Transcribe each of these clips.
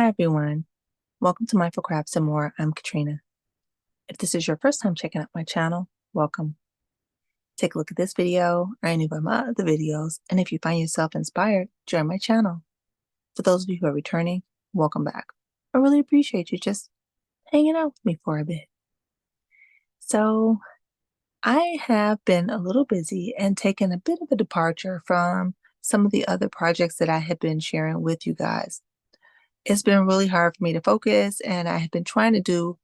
Hi everyone, welcome to Mindful Crafts and More. I'm Katrina. If this is your first time checking out my channel, welcome. Take a look at this video or any of my other videos, and if you find yourself inspired, join my channel. For those of you who are returning, welcome back. I really appreciate you just hanging out with me for a bit. So, I have been a little busy and taken a bit of a departure from some of the other projects that I have been sharing with you guys. It's been really hard for me to focus, and I have been trying to do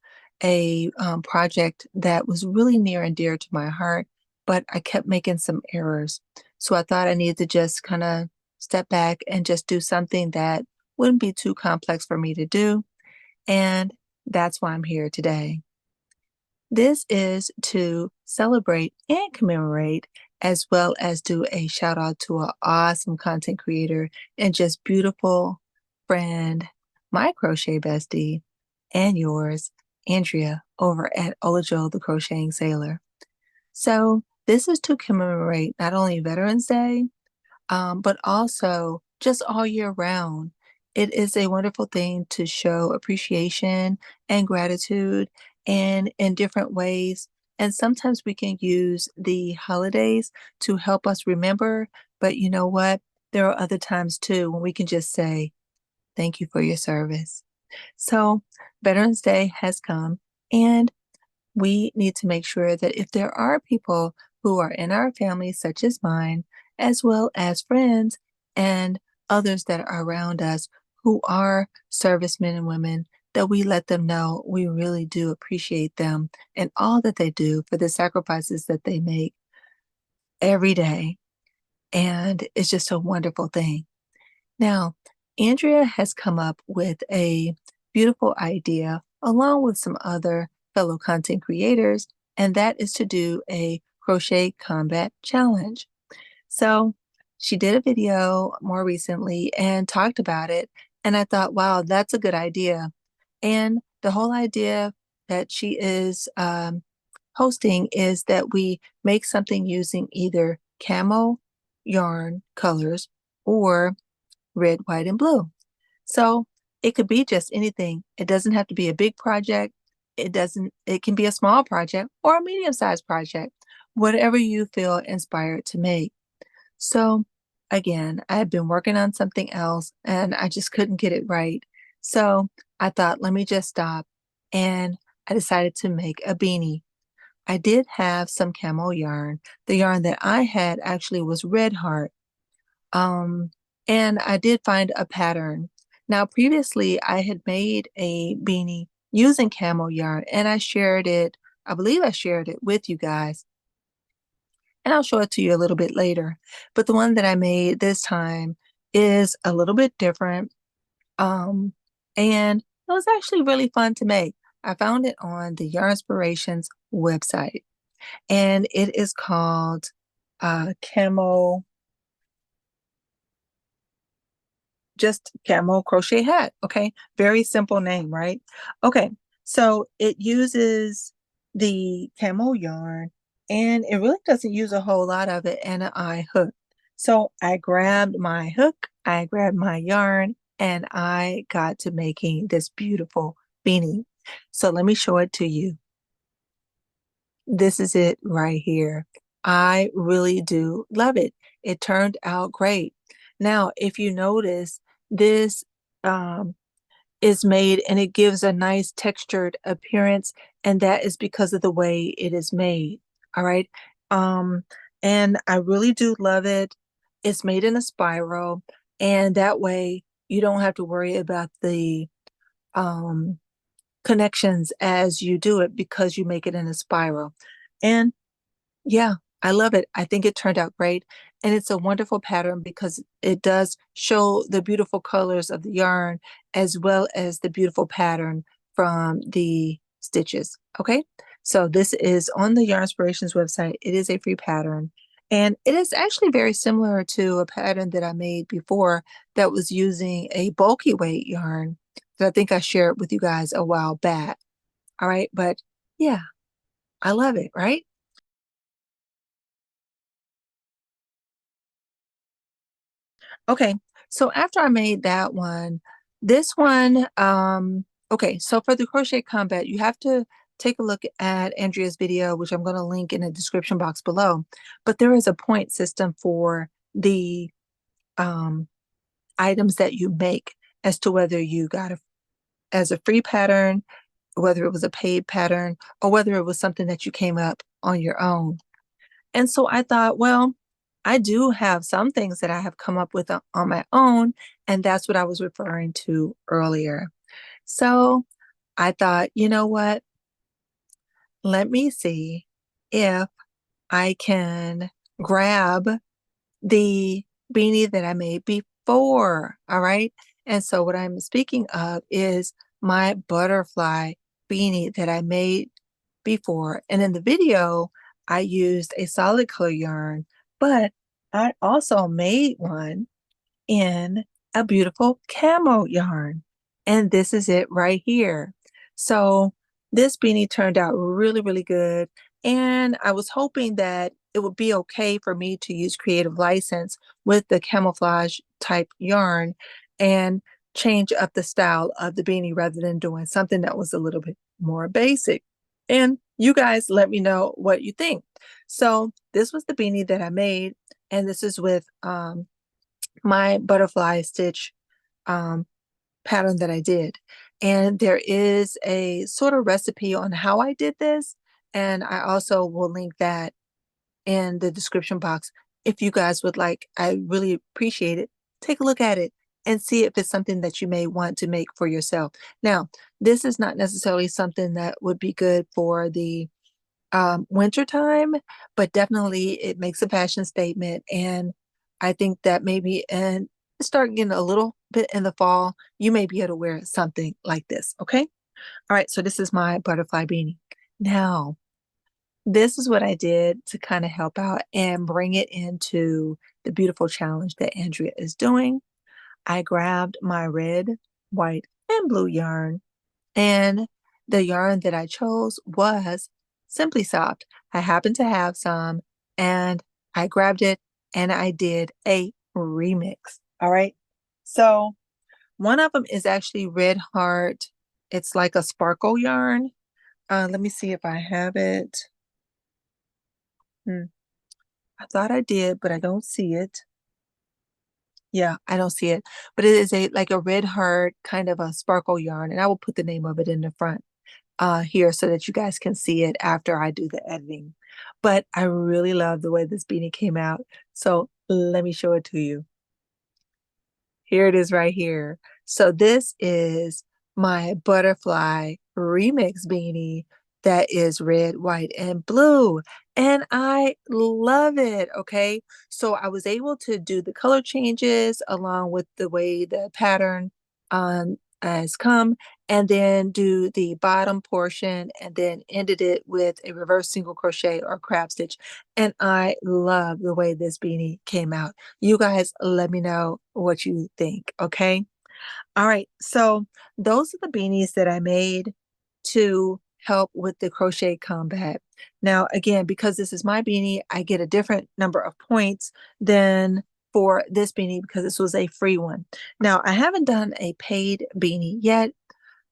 a project that was really near and dear to my heart, but I kept making some errors. So I thought I needed to just kind of step back and just do something that wouldn't be too complex for me to do. And that's why I'm here today. This is to celebrate and commemorate, as well as do a shout out to an awesome content creator and just beautiful friend, my crochet bestie, and yours, Andrea, over at Olajo the Crocheting Sailor. So this is to commemorate not only Veterans Day, but also just all year round. It is a wonderful thing to show appreciation and gratitude and in different ways. And sometimes we can use the holidays to help us remember. But you know what? There are other times too when we can just say, thank you for your service. So Veterans Day has come, and we need to make sure that if there are people who are in our family, such as mine, as well as friends and others that are around us who are servicemen and women, that we let them know we really do appreciate them and all that they do for the sacrifices that they make every day. And it's just a wonderful thing. Now, Andrea has come up with a beautiful idea along with some other fellow content creators, and that is to do a crochet combat challenge. So she did a video more recently and talked about it, and I thought, wow, that's a good idea. And the whole idea that she is hosting is that we make something using either camo yarn colors or red, white, and blue. So it could be just anything. It doesn't have to be a big project. It can be a small project or a medium-sized project, whatever you feel inspired to make. So again, I had been working on something else and I just couldn't get it right. So I thought, let me just stop. And I decided to make a beanie. I did have some camo yarn. The yarn that I had actually was Red Heart. Um, and I did find a pattern. Now, previously, I had made a beanie using camo yarn, and I shared it. I believe I shared it with you guys, and I'll show it to you a little bit later. But the one that I made this time is a little bit different, and it was actually really fun to make. I found it on the Yarn Inspirations website, and it is called Camo just Camo Crochet Hat. Okay. Very simple name, right? Okay. So it uses the camo yarn and it really doesn't use a whole lot of it and an eye hook. So I grabbed my hook, I grabbed my yarn, and I got to making this beautiful beanie. So let me show it to you. This is it right here. I really do love it. It turned out great. Now, if you notice, this um, is made and it gives a nice textured appearance, and that is because of the way it is made. All right. Um, and I really do love it. It's made in a spiral, and that way you don't have to worry about the um, connections as you do it because you make it in a spiral. And yeah, I love it. I think it turned out great. And it's a wonderful pattern because it does show the beautiful colors of the yarn as well as the beautiful pattern from the stitches. Okay, so this is on the Yarn Inspirations website. It is a free pattern. And it is actually very similar to a pattern that I made before that was using a bulky weight yarn that I think I shared with you guys a while back. All right, but yeah, I love it, right? Okay, so after I made that one, This one, okay, so for the crochet combat, you have to take a look at Andrea's video, which I'm going to link in the description box below. But there is a point system for the items that you make as to whether you got it as a free pattern, whether it was a paid pattern, or whether it was something that you came up on your own. And so I thought, well, I do have some things that I have come up with on my own, and that's what I was referring to earlier. So I thought, you know what? Let me see if I can grab the beanie that I made before. All right. And so what I'm speaking of is my butterfly beanie that I made before. And in the video, I used a solid color yarn, but I also made one in a beautiful camo yarn. And this is it right here. So this beanie turned out really, really good. And I was hoping that it would be okay for me to use creative license with the camouflage type yarn and change up the style of the beanie rather than doing something that was a little bit more basic. And you guys let me know what you think. So this was the beanie that I made, and this is with my butterfly stitch pattern that I did. And there is a sort of recipe on how I did this. And I also will link that in the description box. If you guys would like, I really appreciate it. Take a look at it and see if it's something that you may want to make for yourself. Now, this is not necessarily something that would be good for the winter time, but definitely it makes a fashion statement. And I think that maybe and start getting a little bit in the fall, you may be able to wear something like this. Okay. All right. So this is my butterfly beanie. Now, this is what I did to kind of help out and bring it into the beautiful challenge that Andrea is doing. I grabbed my red, white, and blue yarn, and the yarn that I chose was Simply Soft. I happened to have some, and I grabbed it and I did a remix. All right. So one of them is actually Red Heart. It's like a sparkle yarn. Let me see if I have it. I thought I did, but I don't see it. Yeah, I don't see it. But it is a like a Red Heart kind of a sparkle yarn, and I will put the name of it in the front here so that you guys can see it after I do the editing. But I really love the way this beanie came out. So let me show it to you. Here it is right here. So this is my butterfly remix beanie that is red, white, and blue. And I love it. Okay. So I was able to do the color changes along with the way the pattern has come, and then do the bottom portion and then ended it with a reverse single crochet or crab stitch. And I love the way this beanie came out. You guys let me know what you think, okay? All right, so those are the beanies that I made to help with the crochet combat. Now, again, because this is my beanie, I get a different number of points than for this beanie because this was a free one. Now, I haven't done a paid beanie yet.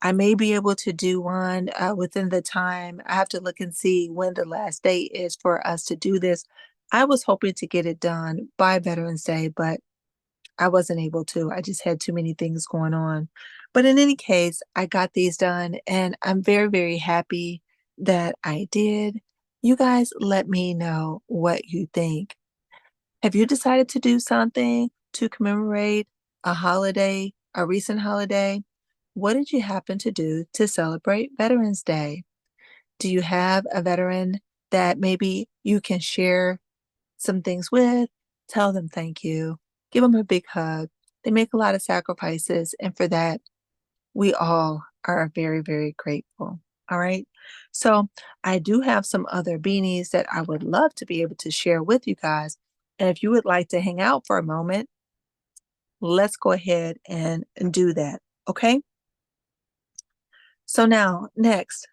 I may be able to do one within the time. I have to look and see when the last date is for us to do this. I was hoping to get it done by Veterans Day, but I wasn't able to. I just had too many things going on. But in any case, I got these done and I'm very, very happy that I did. You guys let me know what you think. Have you decided to do something to commemorate a holiday, a recent holiday? What did you happen to do to celebrate Veterans Day? Do you have a veteran that maybe you can share some things with? Tell them thank you. Give them a big hug. They make a lot of sacrifices, and for that, we all are very, very grateful. All right. So I do have some other beanies that I would love to be able to share with you guys. And if you would like to hang out for a moment, let's go ahead and do that. Okay. So now, next,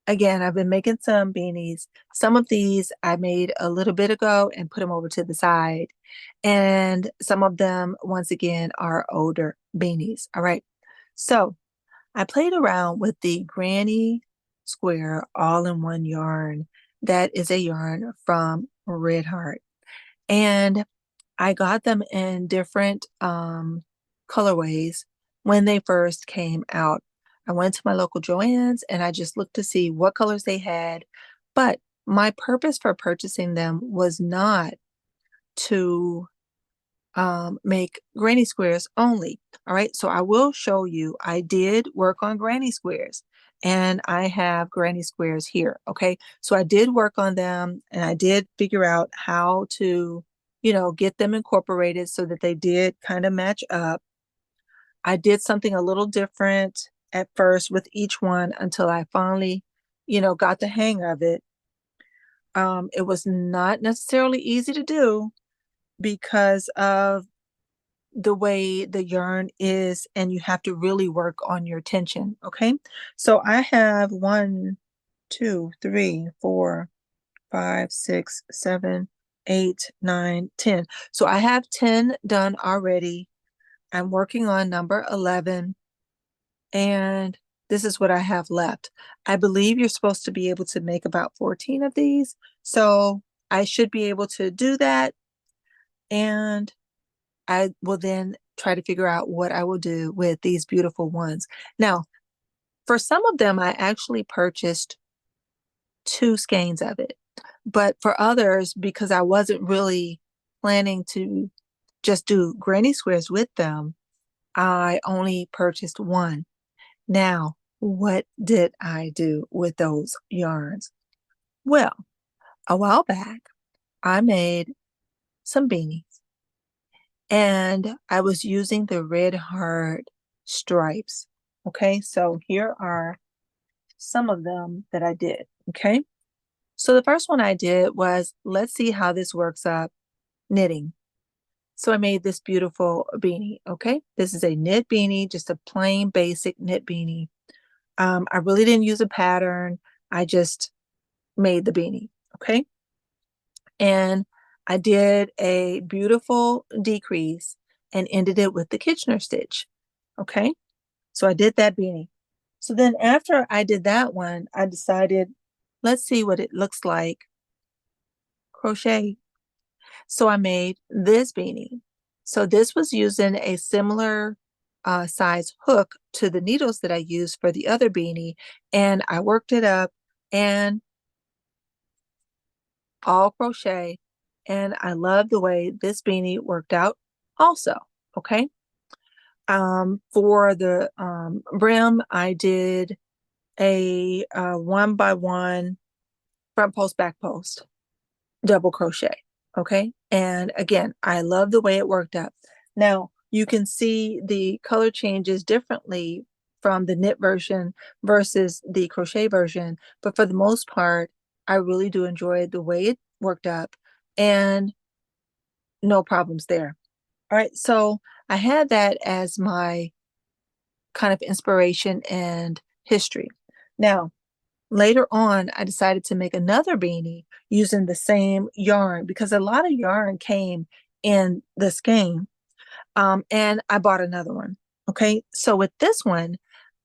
again, I've been making some beanies. Some of these I made a little bit ago and put them over to the side. And some of them, once again, are older Beanies. All right. So I played around with the Granny Square all-in-one yarn. That is a yarn from Red Heart. And I got them in different colorways when they first came out. I went to my local Joann's and I just looked to see what colors they had. But my purpose for purchasing them was not to make granny squares only. All right, so I will show you. I did work on granny squares and I have granny squares here. Okay, so I did work on them and I did figure out how to, get them incorporated so that they did kind of match up. I did something a little different at first with each one until I finally, got the hang of it. It was not necessarily easy to do because of the way the yarn is, and you have to really work on your tension. Okay, so I have 1, 2, 3, 4, 5, 6, 7, 8, 9, 10. So I have 10 done already. I'm working on number 11, and this is what I have left. I believe you're supposed to be able to make about 14 of these, so I should be able to do that, and I will then try to figure out what I will do with these beautiful ones. Now, for some of them, I actually purchased 2 skeins of it. But for others, because I wasn't really planning to just do granny squares with them, I only purchased 1. Now, what did I do with those yarns? Well, a while back, I made some beanies. And I was using the Red Heart stripes. Okay, so here are some of them that I did. Okay, so the first one I did was, let's see how this works up knitting. So I made this beautiful beanie. Okay, this is a knit beanie, just a plain basic knit beanie. I really didn't use a pattern. I just made the beanie. Okay, and I did a beautiful decrease and ended it with the Kitchener stitch. Okay, so I did that beanie. So then after I did that one, I decided, let's see what it looks like crochet. So I made this beanie. So this was using a similar size hook to the needles that I used for the other beanie, and I worked it up and all crochet, and I love the way this beanie worked out also. Okay, for the brim, I did a 1x1 front post back post double crochet. Okay, and again, I love the way it worked up. Now you can see the color changes differently from the knit version versus the crochet version, but for the most part, I really do enjoy the way it worked up, and no problems there. All right, so I had that as my kind of inspiration and history. Now, later on, I decided to make another beanie using the same yarn because a lot of yarn came in the skein, and I bought another one. Okay, so with this one,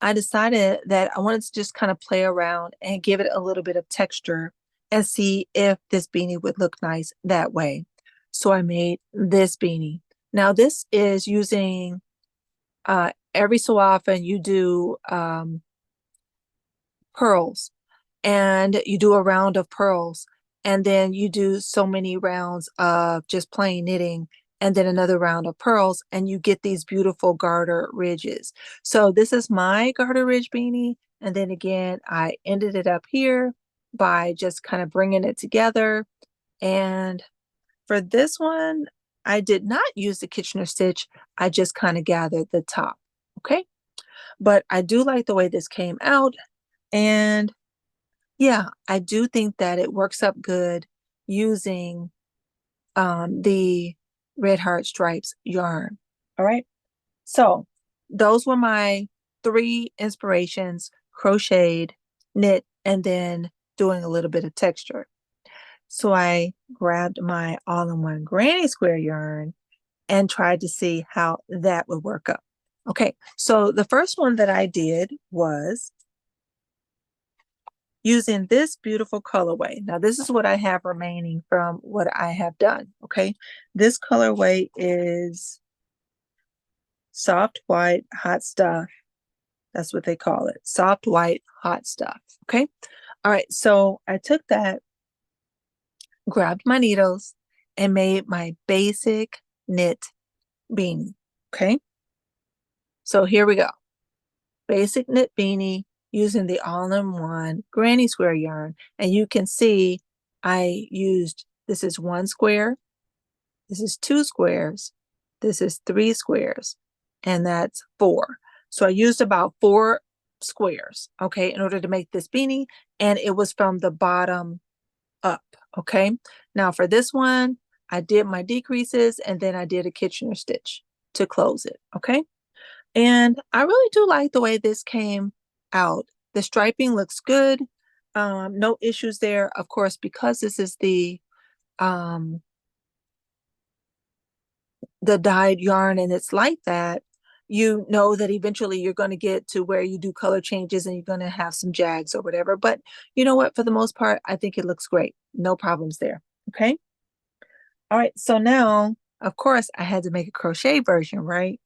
I decided that I wanted to just kind of play around and give it a little bit of texture and see if this beanie would look nice that way. So I made this beanie. Now this is using, every so often you do pearls, and you do a round of pearls, and then you do so many rounds of just plain knitting, and then another round of pearls, and you get these beautiful garter ridges. So this is my garter ridge beanie, and then again I ended it up here by just kind of bringing it together. And for this one, I did not use the Kitchener stitch. I just kind of gathered the top. Okay, but I do like the way this came out, and yeah, I do think that it works up good using the Red Heart Stripes yarn. All right, so those were my 3 inspirations: crocheted, knit, and then doing a little bit of texture. So I grabbed my all-in-one granny square yarn and tried to see how that would work up. Okay, so the first one that I did was using this beautiful colorway. Now, this is what I have remaining from what I have done, okay? This colorway is soft white hot stuff. That's what they call it, soft white hot stuff, okay? All right, so I took that, grabbed my needles, and made my basic knit beanie, okay? So here we go. Basic knit beanie using the all-in-one granny square yarn. And you can see I used, this is 1 square, this is 2 squares, this is 3 squares, and that's 4. So I used about 4 squares, okay, in order to make this beanie, and it was from the bottom up, okay? Now for this one, I did my decreases and then I did a Kitchener stitch to close it, okay? And I really do like the way this came out. The striping looks good. No issues there. Of course, because this is the dyed yarn and it's like that, you know that eventually you're going to get to where you do color changes and you're going to have some jags or whatever. But you know what? For the most part, I think it looks great. No problems there. Okay. All right. So now, of course, I had to make a crochet version, right?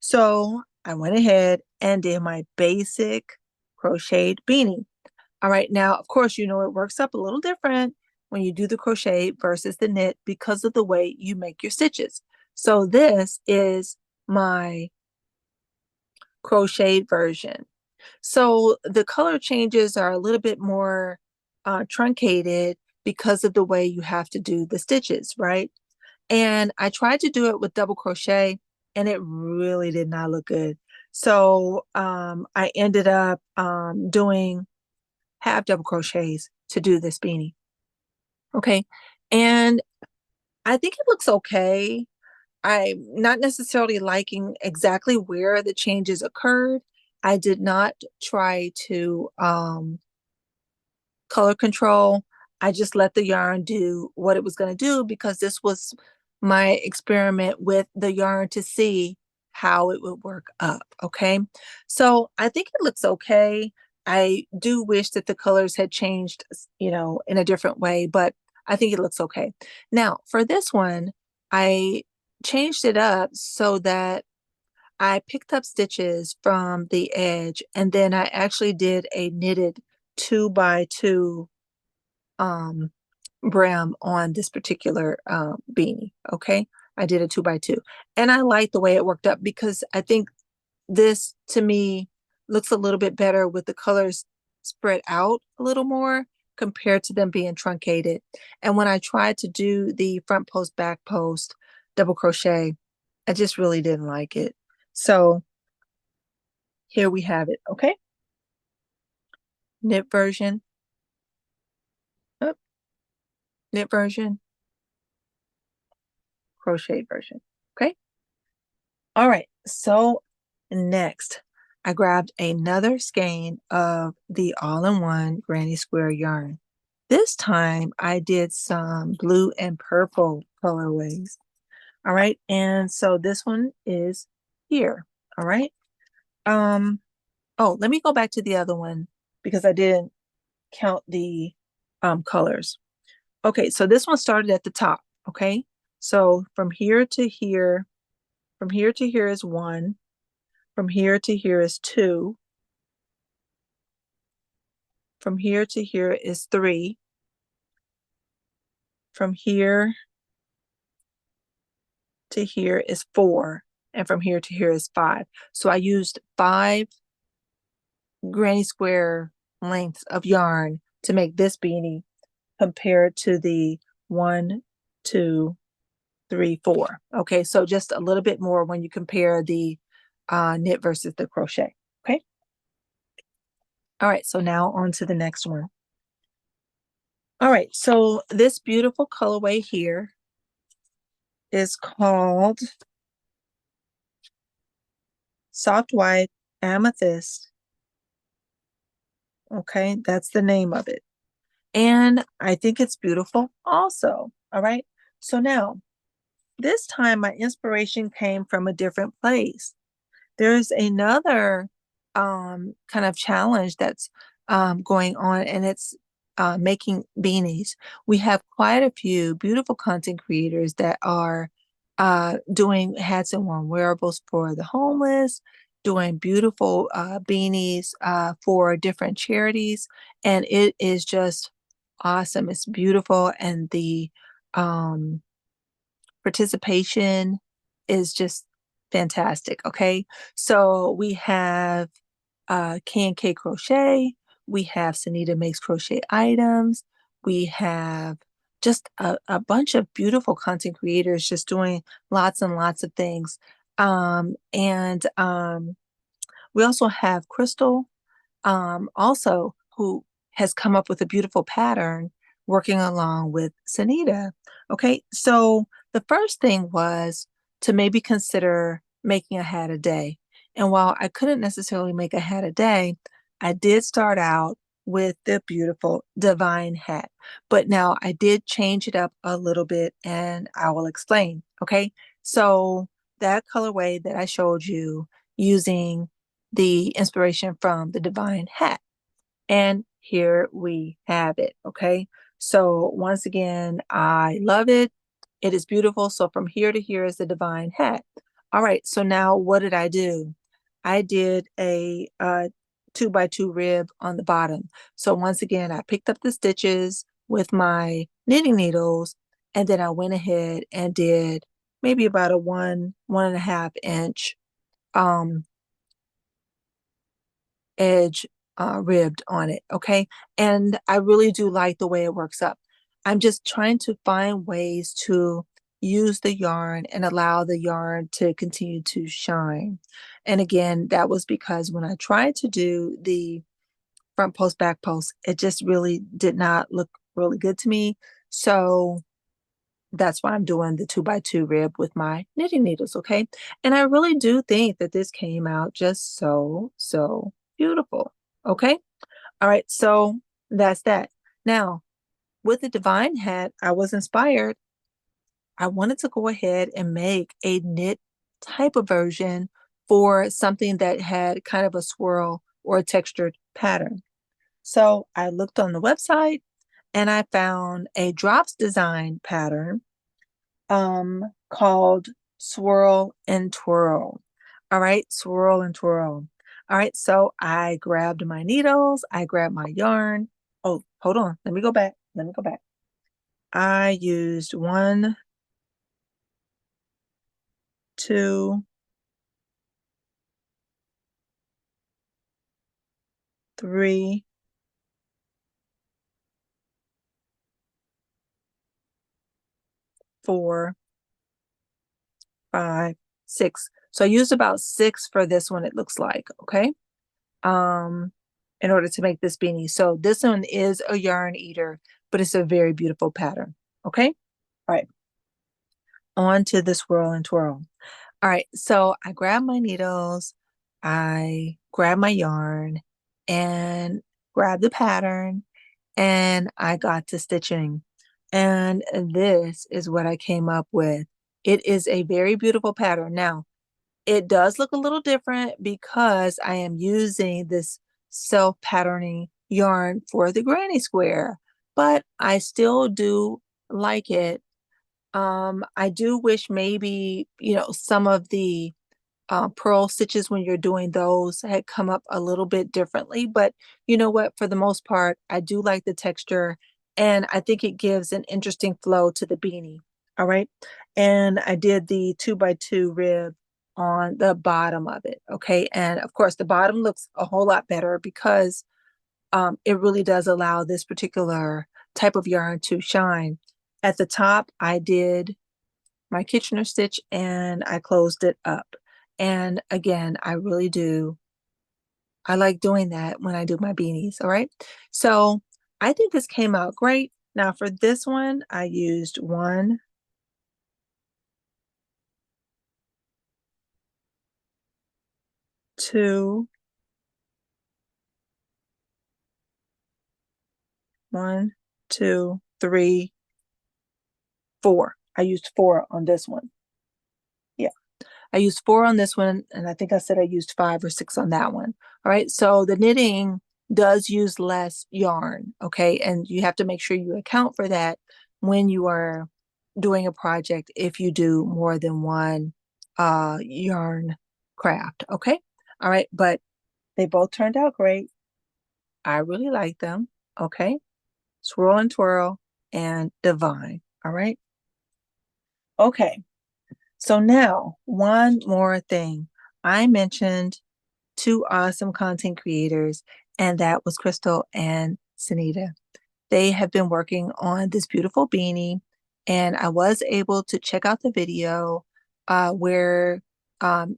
So I went ahead and did my basic crocheted beanie. All right, now, of course, you know, it works up a little different when you do the crochet versus the knit because of the way you make your stitches. So this is my crocheted version. So the color changes are a little bit more truncated because of the way you have to do the stitches, right? And I tried to do it with double crochet and it really did not look good. So I ended up doing half double crochets to do this beanie. Okay. And I think it looks okay. I'm not necessarily liking exactly where the changes occurred. I did not try to color control. I just let the yarn do what it was going to do because this was my experiment with the yarn to see how it would work up. Okay. So I think it looks okay. I do wish that the colors had changed, you know, in a different way, but I think it looks okay. Now for this one, I changed it up so that I picked up stitches from the edge and then I actually did a knitted 2x2 um, brim on this particular beanie. Okay. I did a 2x2 and I like the way it worked up because I think this to me looks a little bit better with the colors spread out a little more compared to them being truncated. And when I tried to do the front post, back post, double crochet, I just really didn't like it. So here we have it. Okay. Knit version. Oh, knit version. Crochet version. Okay. All right. So next, I grabbed another skein of the all-in-one granny square yarn. This time I did some blue and purple colorways. All right. And so this one is here. All right. Oh, let me go back to the other one because I didn't count the colors. Okay, so this one started at the top. Okay. So from here to here, from here to here is 1. From here to here is 2. From here to here is 3. From here to here is 4. And from here to here is 5. So I used 5 granny square lengths of yarn to make this beanie compared to the 1, 2, 3, 4. Okay, so just a little bit more when you compare the knit versus the crochet. Okay. All right, so now on to the next one. All right, so this beautiful colorway here is called Soft White Amethyst. Okay, that's the name of it. And I think it's beautiful also. All right, so now this time my inspiration came from a different place. there's another kind of challenge that's going on, and it's making beanies. We have quite a few beautiful content creators that are doing hats and warm wearables for the homeless, doing beautiful beanies for different charities, and it is just awesome. It's beautiful, and the um, participation is just fantastic. Okay, so we have K&K Crochet, we have Sanita Makes Crochet Items, we have just a bunch of beautiful content creators just doing lots and lots of things. And we also have Crystal, also who has come up with a beautiful pattern working along with Sanita. Okay, so the first thing was to maybe consider making a hat a day. And while I couldn't necessarily make a hat a day, I did start out with the beautiful Divine hat. But now I did change it up a little bit, and I will explain. Okay, so that colorway that I showed you using the inspiration from the Divine hat. And here we have it. Okay. So once again, I love it. It is beautiful. So from here to here is the Divine hat. All right. So now what did I do? I did a 2x2 rib on the bottom. So once again, I picked up the stitches with my knitting needles, and then I went ahead and did maybe about a 1.5 inch um edge ribbed on it. Okay. And I really do like the way it works up. I'm just trying to find ways to use the yarn and allow the yarn to continue to shine. And again, that was because when I tried to do the front post, back post, it just really did not look really good to me. So that's why I'm doing the 2x2 rib with my knitting needles. Okay. And I really do think that this came out just so beautiful. Okay. All right. So that's that. Now, with the Divine hat, I was inspired. I wanted to go ahead and make a knit type of version for something that had kind of a swirl or a textured pattern. So I looked on the website and I found a drops design pattern called Swirl and Twirl. All right, Swirl and Twirl. All right, so I grabbed my needles, I grabbed my yarn. Oh, hold on. Let me go back. Let me go back. I used 1, 2, 3, 4, 5, 6. So I used about 6 for this one, it looks like. Okay. Um, in order to make this beanie. So this one is a yarn eater, but it's a very beautiful pattern. Okay. All right. On to the swirl and twirl. All right. So I grab my needles, I grab my yarn and grab the pattern, and I got to stitching. And this is what I came up with. It is a very beautiful pattern. Now, it does look a little different because I am using this self-patterning yarn for the granny square, but I still do like it. I do wish maybe, some of the pearl stitches when you're doing those had come up a little bit differently, but you know what? For the most part, I do like the texture, and I think it gives an interesting flow to the beanie. All right. And I did the 2x2 rib on the bottom of it. Okay. And of course, the bottom looks a whole lot better because it really does allow this particular type of yarn to shine. At the top, I did my Kitchener stitch and I closed it up. And again, I like doing that when I do my beanies. All right. So I think this came out great. Now for this one, I used 1, 2, 1, 2, 3, 4. I used 4 on this one. Yeah. I used 4 on this one, and I think I said I used 5 or 6 on that one. All right, so the knitting does use less yarn, okay? And you have to make sure you account for that when you are doing a project if you do more than one yarn craft, okay? All right, but they both turned out great. I really like them, okay? Swirl and twirl and divine, all right? Okay, so now one more thing. I mentioned 2 awesome content creators, and that was Crystal and Sanita. They have been working on this beautiful beanie, and I was able to check out the video where um,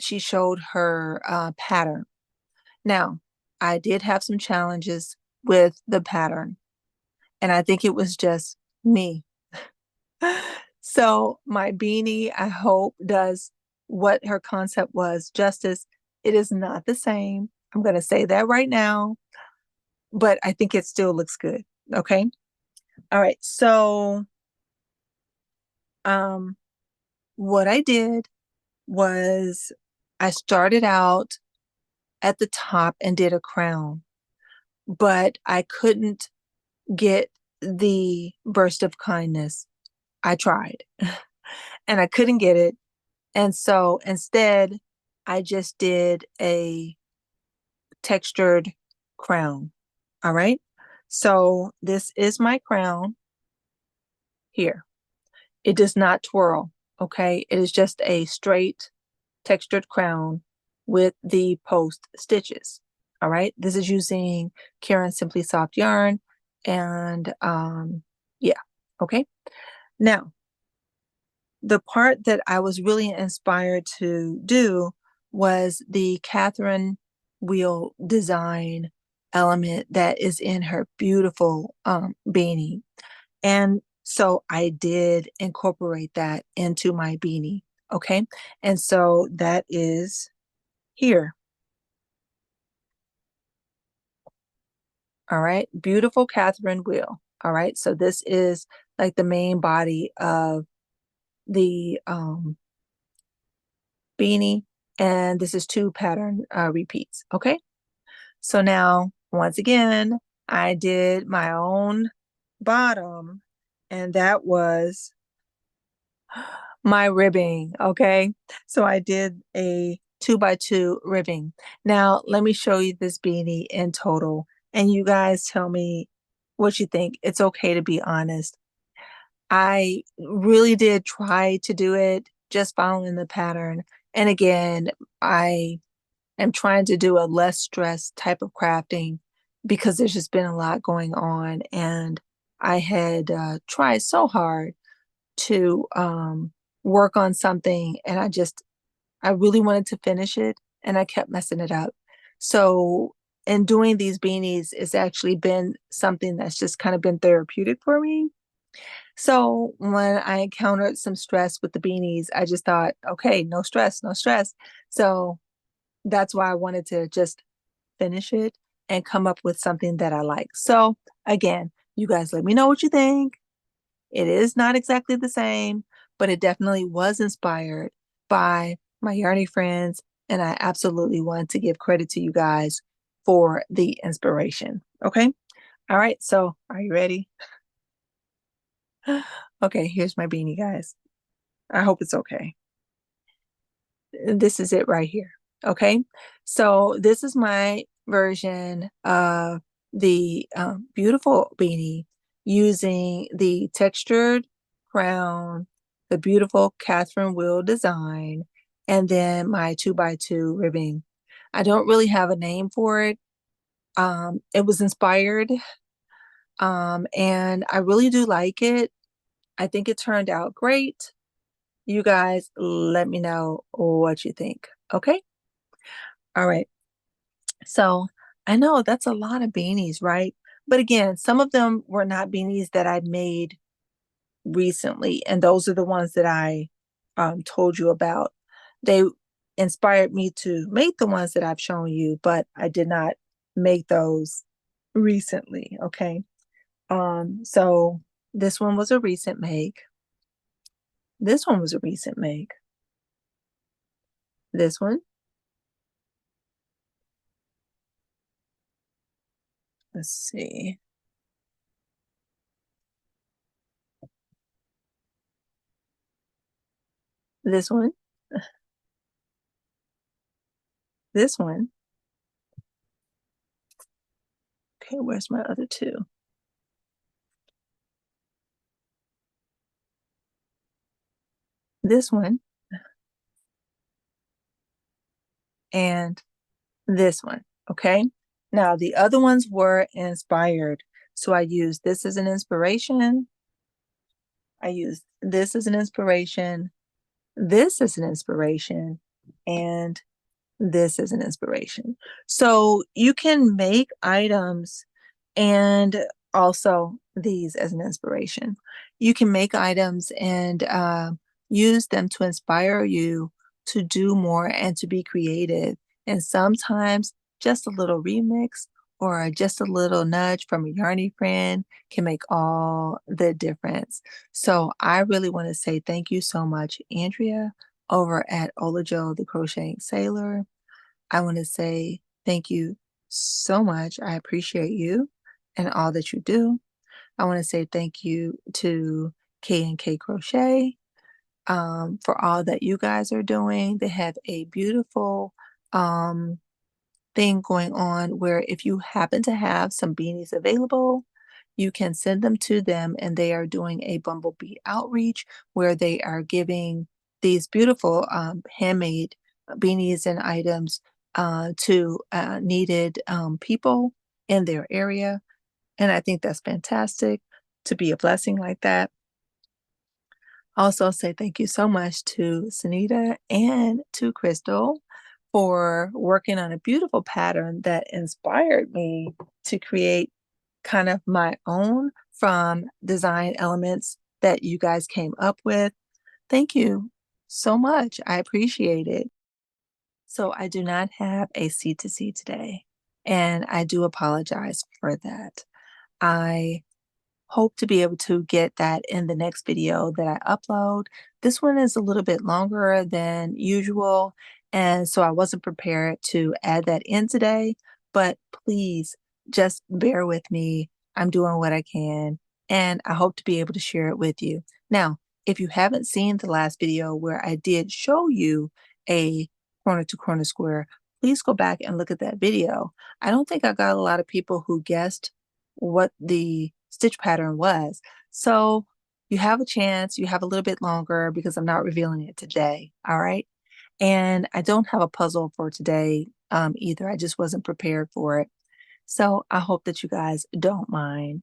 she showed her pattern. Now, I did have some challenges with the pattern, and I think it was just me. So my beanie, I hope, does what her concept was justice. It is not the same. I'm going to say that right now, but I think it still looks good. Okay. All right. So um, what I did was I started out at the top and did a crown, but I couldn't get the burst of kindness. I tried and I couldn't get it. And so instead, I just did a textured crown. All right. So this is my crown here. It does not twirl. Okay. It is just a straight textured crown with the post stitches. All right. This is using Karen Simply Soft yarn. And yeah. Okay. Now, the part that I was really inspired to do was the Catherine wheel design element that is in her beautiful beanie. And so I did incorporate that into my beanie. Okay. And so that is here. All right. Beautiful Catherine wheel. All right. So this is like the main body of the beanie, and this is 2 pattern repeats. Okay. So now, once again, I did my own bottom, and that was my ribbing. Okay. So I did a 2x2 ribbing. Now, let me show you this beanie in total, and you guys tell me what you think. It's okay to be honest. I really did try to do it just following the pattern. And again, I am trying to do a less stress type of crafting because there's just been a lot going on. And I had tried so hard to work on something, and I really wanted to finish it, and I kept messing it up. So, in doing these beanies, it's actually been something that's just kind of been therapeutic for me. So when I encountered some stress with the beanies, I just thought, okay, no stress, no stress. So that's why I wanted to just finish it and come up with something that I like. So again, you guys let me know what you think. It is not exactly the same, but it definitely was inspired by my yarny friends. And I absolutely want to give credit to you guys for the inspiration. Okay. All right. So are you ready? Okay, here's my beanie, guys. I hope it's okay. This is it right here. Okay, so this is my version of the beautiful beanie using the textured crown, the beautiful Catherine wheel design, and then my 2x2 ribbing. I don't really have a name for it. It was inspired, and I really do like it. I think it turned out great. You guys let me know what you think. Okay. All right. So I know that's a lot of beanies, right? But again, some of them were not beanies that I made recently. And those are the ones that I told you about. They inspired me to make the ones that I've shown you, but I did not make those recently. Okay. So this one was a recent make. This one was a recent make. this one. Let's see. This one. This one. Okay, where's my other two? This one. And this one, okay? Now, the other ones were inspired. So I used this as an inspiration. I used this as an inspiration. This is an inspiration. And this is an inspiration. So you can make items and also these as an inspiration. You can make items and use them to inspire you to do more and to be creative. And sometimes just a little remix or just a little nudge from a yarny friend can make all the difference. So I really want to say thank you so much, Andrea, over at Olajo the Crocheting Sailor. I want to say thank you so much. I appreciate you and all that you do. I want to say thank you to K&K Crochet for all that you guys are doing. They have a beautiful thing going on where if you happen to have some beanies available, you can send them to them, and they are doing a bumblebee outreach where they are giving these beautiful handmade beanies and items to needed people in their area. And I think that's fantastic to be a blessing like that. Also say thank you so much to Sanita and to Crystal for working on a beautiful pattern that inspired me to create kind of my own from design elements that you guys came up with. Thank you so much. I appreciate it. So I do not have a C2C today, and I do apologize for that. I hope to be able to get that in the next video that I upload. This one is a little bit longer than usual, and so I wasn't prepared to add that in today, but please just bear with me. I'm doing what I can, and I hope to be able to share it with you. Now, if you haven't seen the last video where I did show you a corner to corner square, please go back and look at that video. I don't think I got a lot of people who guessed what the stitch pattern was. So you have a chance, you have a little bit longer because I'm not revealing it today. All right. And I don't have a puzzle for today either. I just wasn't prepared for it. So I hope that you guys don't mind.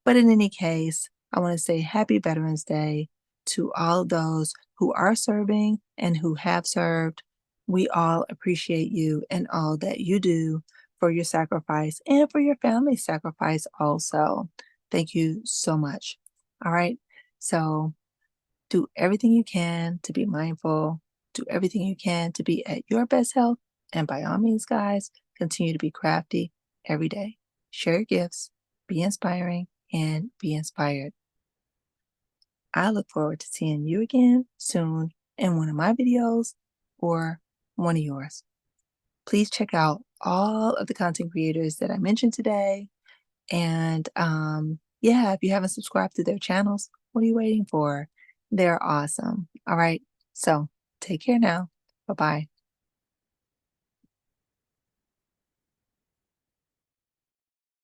But in any case, I want to say happy Veterans Day to all of those who are serving and who have served. We all appreciate you and all that you do for your sacrifice and for your family's sacrifice also. Thank you so much. All right. So do everything you can to be mindful. Do everything you can to be at your best health. And by all means, guys, continue to be crafty every day. Share your gifts, be inspiring, and be inspired. I look forward to seeing you again soon in one of my videos or one of yours. Please check out all of the content creators that I mentioned today. And yeah, if you haven't subscribed to their channels, what are you waiting for? They're awesome. All right. So take care now. Bye-bye.